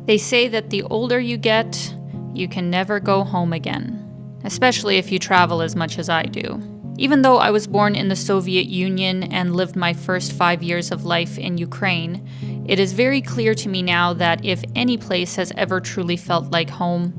They say that the older you get, you can never go home again, especially if you travel as much as I do. Even though I was born in the Soviet Union and lived my first 5 years of life in Ukraine, it is very clear to me now that if any place has ever truly felt like home,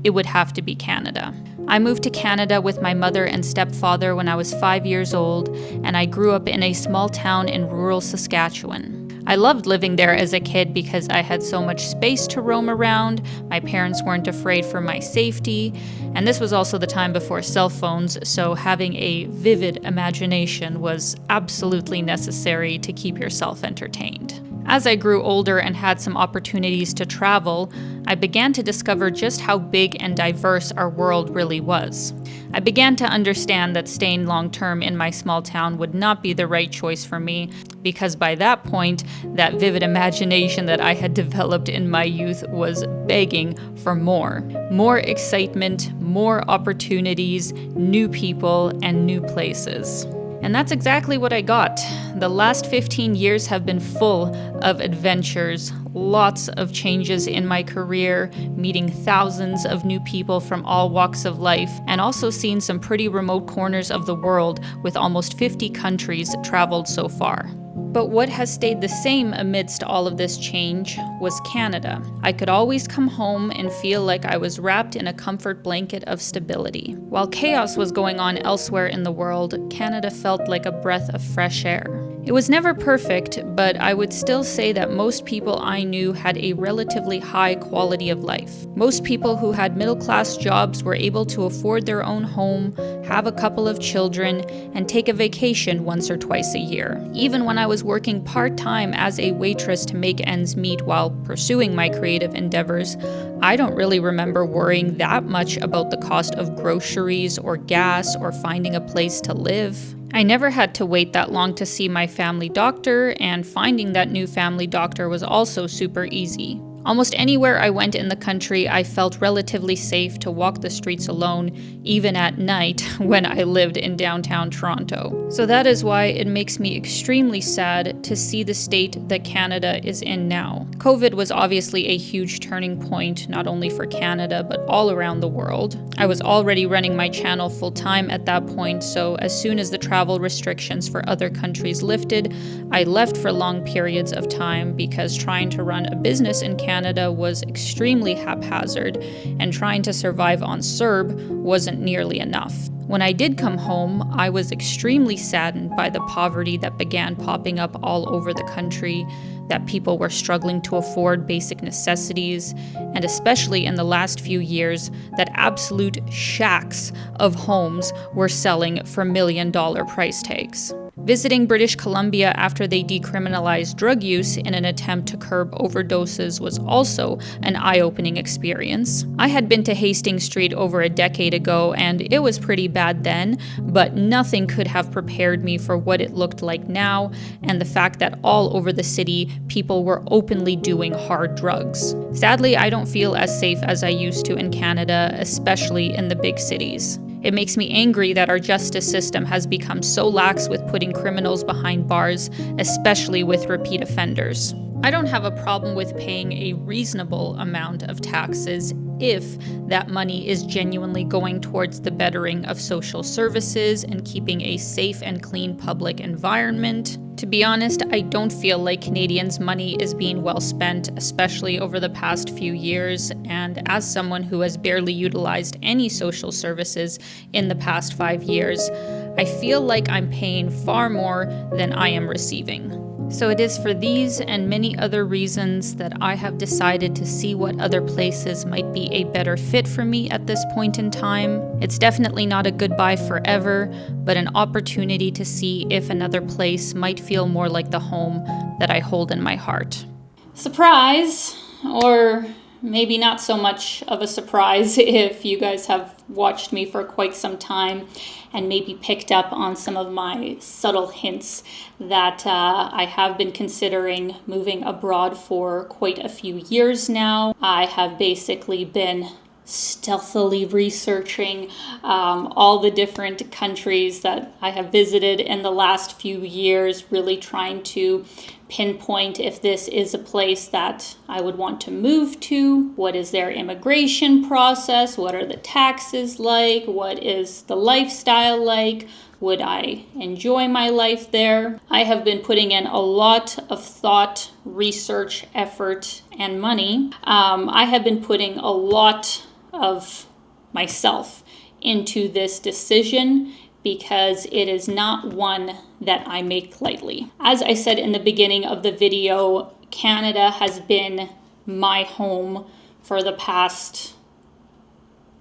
it would have to be Canada. I moved to Canada with my mother and stepfather when I was 5 years old, and I grew up in a small town in rural Saskatchewan. I loved living there as a kid because I had so much space to roam around, my parents weren't afraid for my safety, and this was also the time before cell phones, so having a vivid imagination was absolutely necessary to keep yourself entertained. As I grew older and had some opportunities to travel, I began to discover just how big and diverse our world really was. I began to understand that staying long-term in my small town would not be the right choice for me, because by that point, that vivid imagination that I had developed in my youth was begging for more. More excitement, more opportunities, new people, and new places. And that's exactly what I got. The last 15 years have been full of adventures, lots of changes in my career, meeting thousands of new people from all walks of life, and also seeing some pretty remote corners of the world with almost 50 countries traveled so far. But what has stayed the same amidst all of this change was Canada. I could always come home and feel like I was wrapped in a comfort blanket of stability. While chaos was going on elsewhere in the world, Canada felt like a breath of fresh air. It was never perfect, but I would still say that most people I knew had a relatively high quality of life. Most people who had middle-class jobs were able to afford their own home, have a couple of children, and take a vacation once or twice a year. Even when I was working part-time as a waitress to make ends meet while pursuing my creative endeavors, I don't really remember worrying that much about the cost of groceries or gas or finding a place to live. I never had to wait that long to see my family doctor, and finding that new family doctor was also super easy. Almost anywhere I went in the country, I felt relatively safe to walk the streets alone, even at night when I lived in downtown Toronto. So that is why it makes me extremely sad to see the state that Canada is in now. COVID was obviously a huge turning point, not only for Canada, but all around the world. I was already running my channel full-time at that point, so as soon as the travel restrictions for other countries lifted, I left for long periods of time because trying to run a business in Canada was extremely haphazard, and trying to survive on CERB wasn't nearly enough. When I did come home, I was extremely saddened by the poverty that began popping up all over the country, that people were struggling to afford basic necessities, and especially in the last few years, that absolute shacks of homes were selling for million-dollar price tags. Visiting British Columbia after they decriminalized drug use in an attempt to curb overdoses was also an eye-opening experience. I had been to Hastings Street over a decade ago, and it was pretty bad then, but nothing could have prepared me for what it looked like now, and the fact that all over the city, people were openly doing hard drugs. Sadly, I don't feel as safe as I used to in Canada, especially in the big cities. It makes me angry that our justice system has become so lax with putting criminals behind bars, especially with repeat offenders. I don't have a problem with paying a reasonable amount of taxes if that money is genuinely going towards the bettering of social services and keeping a safe and clean public environment. To be honest, I don't feel like Canadians' money is being well spent, especially over the past few years, and as someone who has barely utilized any social services in the past 5 years, I feel like I'm paying far more than I am receiving. So it is for these and many other reasons that I have decided to see what other places might be a better fit for me at this point in time. It's definitely not a goodbye forever, but an opportunity to see if another place might feel more like the home that I hold in my heart. Surprise! Or maybe not so much of a surprise if you guys have watched me for quite some time and maybe picked up on some of my subtle hints that I have been considering moving abroad for quite a few years now. I have basically been stealthily researching all the different countries that I have visited in the last few years, really trying to pinpoint if this is a place that I would want to move to. What is their immigration process? What are the taxes like? What is the lifestyle like? Would I enjoy my life there? I have been putting in a lot of thought, research, effort, and money. I have been putting a lot of myself into this decision because it is not one that I make lightly. As I said in the beginning of the video, Canada has been my home for the past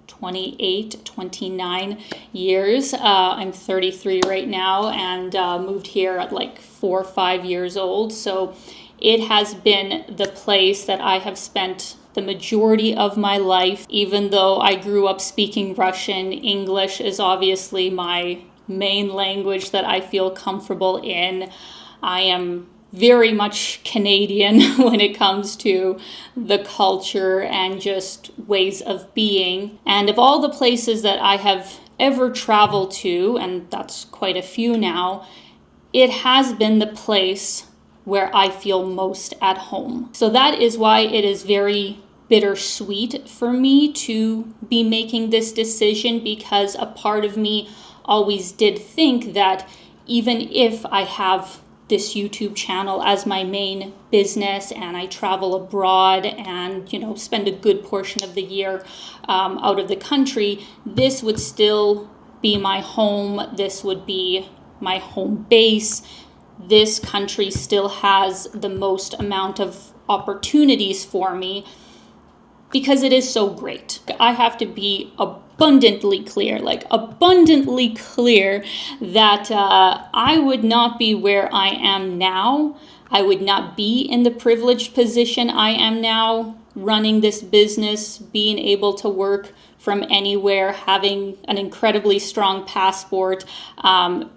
28, 29 years. I'm 33 right now and moved here at like 4 or 5 years old. So it has been the place that I have spent the majority of my life. Even though I grew up speaking Russian, English is obviously my main language that I feel comfortable in. I am very much Canadian when it comes to the culture and just ways of being. And of all the places that I have ever traveled to, and that's quite a few now, it has been the place where I feel most at home. So that is why it is very bittersweet for me to be making this decision, because a part of me always did think that even if I have this YouTube channel as my main business and I travel abroad and, you know, spend a good portion of the year out of the country, this would still be my home. This would be my home base. This country still has the most amount of opportunities for me because it is so great. I have to be abundantly clear that I would not be where I am now. I would not be in the privileged position I am now, running this business, being able to work from anywhere, having an incredibly strong passport,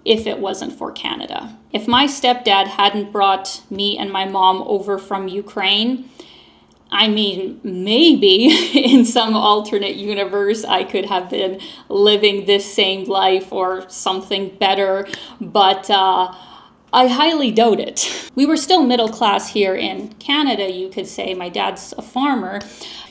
if it wasn't for Canada. If my stepdad hadn't brought me and my mom over from Ukraine, I mean, maybe in some alternate universe, I could have been living this same life or something better, but I highly doubt it. We were still middle class here in Canada, you could say. My dad's a farmer.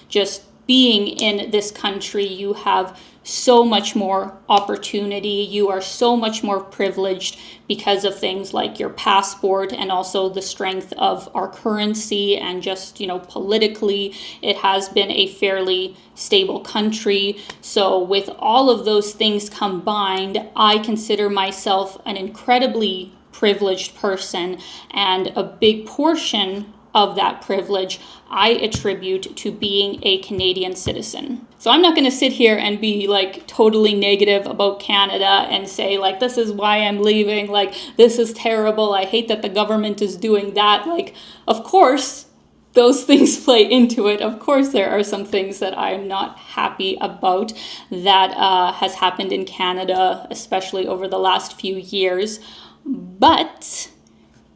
Just being in this country, you have so much more opportunity. You are so much more privileged because of things like your passport and also the strength of our currency, and just, you know, politically, it has been a fairly stable country. So with all of those things combined, I consider myself an incredibly privileged person, and a big portion of that privilege I attribute to being a Canadian citizen. So I'm not going to sit here and be like totally negative about Canada and say like, this is why I'm leaving, like, this is terrible, I hate that the government is doing that. Like, of course, those things play into it. Of course, there are some things that I'm not happy about that has happened in Canada, especially over the last few years. But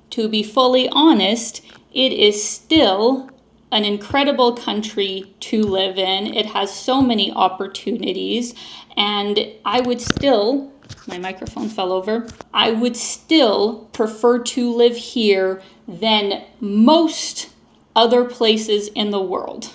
to be fully honest, it is still an incredible country to live in. It has so many opportunities, and I would still, my microphone fell over, I would still prefer to live here than most other places in the world.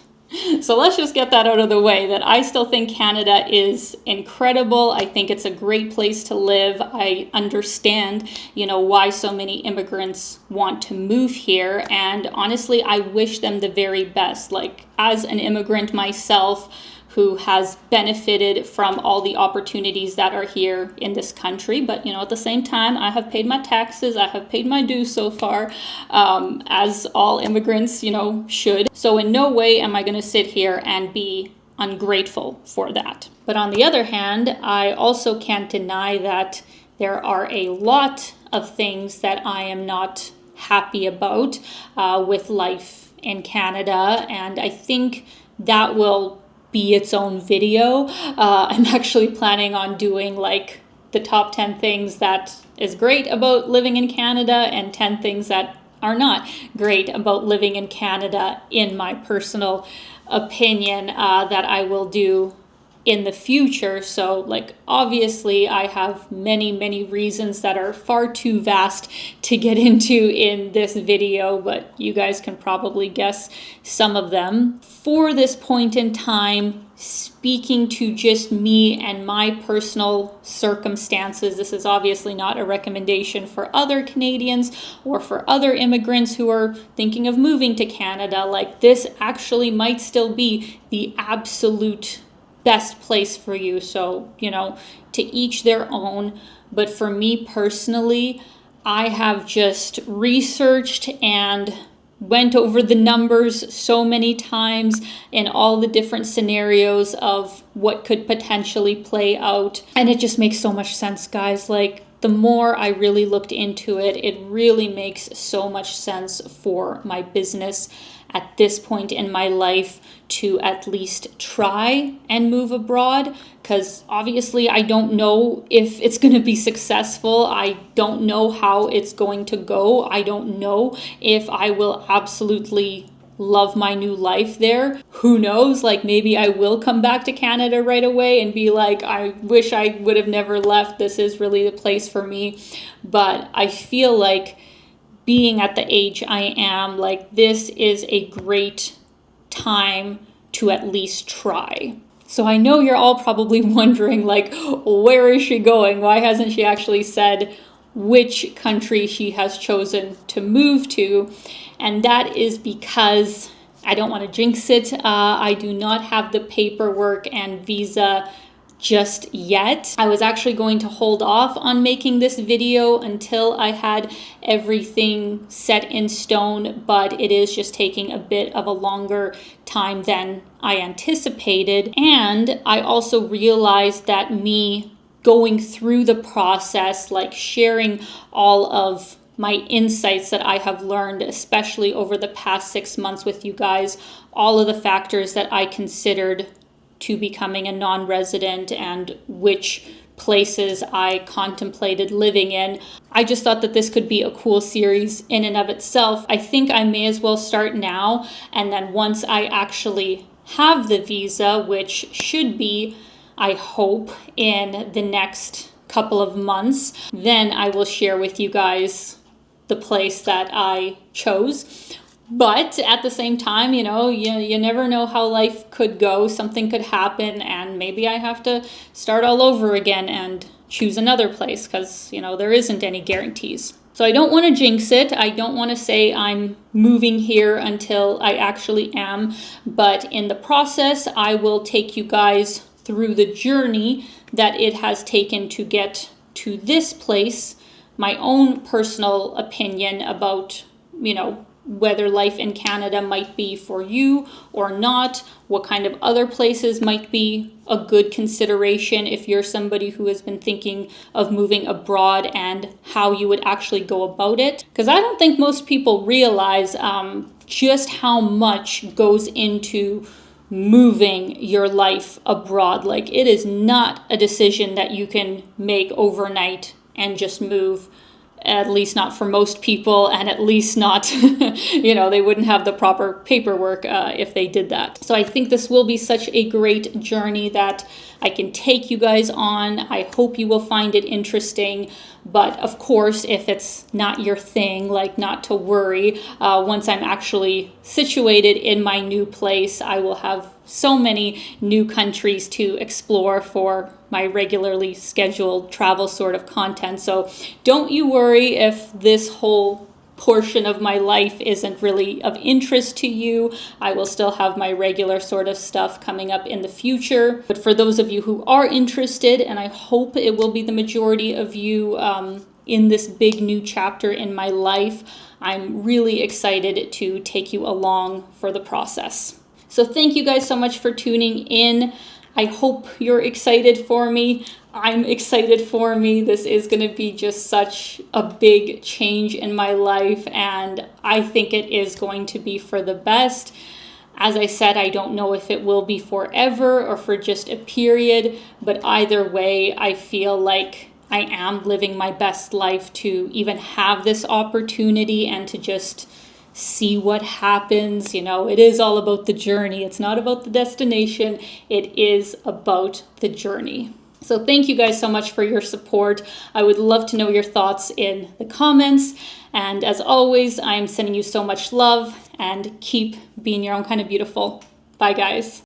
So let's just get that out of the way, that I still think Canada is incredible. I think it's a great place to live. I understand, you know, why so many immigrants want to move here. And honestly, I wish them the very best. Like, as an immigrant myself, who has benefited from all the opportunities that are here in this country. But, you know, at the same time, I have paid my taxes, I have paid my dues so far, as all immigrants, you know, should. So in no way am I going to sit here and be ungrateful for that. But on the other hand, I also can't deny that there are a lot of things that I am not happy about with life in Canada, and I think that will be its own video. I'm actually planning on doing like the top 10 things that is great about living in Canada and 10 things that are not great about living in Canada, in my personal opinion, that I will do in the future. So like, obviously I have many reasons that are far too vast to get into in this video, but you guys can probably guess some of them. For this point in time, speaking to just me and my personal circumstances, this is obviously not a recommendation for other Canadians or for other immigrants who are thinking of moving to Canada. Like, this actually might still be the absolute best place for you. So, to each their own. But for me personally, I have just researched and went over the numbers so many times in all the different scenarios of what could potentially play out. And it just makes so much sense, guys. Like, the more I really looked into it, it really makes so much sense for my business at this point in my life to at least try and move abroad, because obviously I don't know if it's going to be successful. I don't know how it's going to go. I don't know if I will absolutely love my new life there. Who knows? Like, maybe I will come back to Canada right away and be like, I wish I would have never left. This is really the place for me. But I feel like, being at the age I am, like, this is a great time to at least try. So I know you're all probably wondering, like, where is she going? Why hasn't she actually said which country she has chosen to move to? And that is because I don't want to jinx it. I do not have the paperwork and visa just yet. I was actually going to hold off on making this video until I had everything set in stone, but it is just taking a bit of a longer time than I anticipated. And I also realized that me going through the process, like sharing all of my insights that I have learned, especially over the past 6 months with you guys, all of the factors that I considered to becoming a non-resident and which places I contemplated living in. I just thought that this could be a cool series in and of itself. I think I may as well start now, and then once I actually have the visa, which should be, I hope, in the next couple of months, then I will share with you guys the place that I chose. But at the same time, you never know how life could go. Something could happen, and maybe I have to start all over again and choose another place, because, there isn't any guarantees. So I don't want to jinx it. I don't want to say I'm moving here until I actually am. But in the process, I will take you guys through the journey that it has taken to get to this place, my own personal opinion about, whether life in Canada might be for you or not, what kind of other places might be a good consideration if you're somebody who has been thinking of moving abroad, and how you would actually go about it. Because I don't think most people realize just how much goes into moving your life abroad. Like, it is not a decision that you can make overnight and just move. At least not for most people, and at least not, they wouldn't have the proper paperwork if they did that. So I think this will be such a great journey that I can take you guys on. I hope you will find it interesting. But of course, if it's not your thing, like, not to worry. Once I'm actually situated in my new place, I will have so many new countries to explore for my regularly scheduled travel sort of content. So don't you worry if this whole portion of my life isn't really of interest to you. I will still have my regular sort of stuff coming up in the future. But for those of you who are interested, and I hope it will be the majority of you in this big new chapter in my life, I'm really excited to take you along for the process. So thank you guys so much for tuning in. I hope you're excited for me. I'm excited for me. This is going to be just such a big change in my life, and I think it is going to be for the best. As I said, I don't know if it will be forever or for just a period, but either way, I feel like I am living my best life to even have this opportunity and to just see what happens. You know, it is all about the journey. It's not about the destination. It is about the journey. So thank you guys so much for your support. I would love to know your thoughts in the comments. And as always, I'm sending you so much love, and keep being your own kind of beautiful. Bye, guys.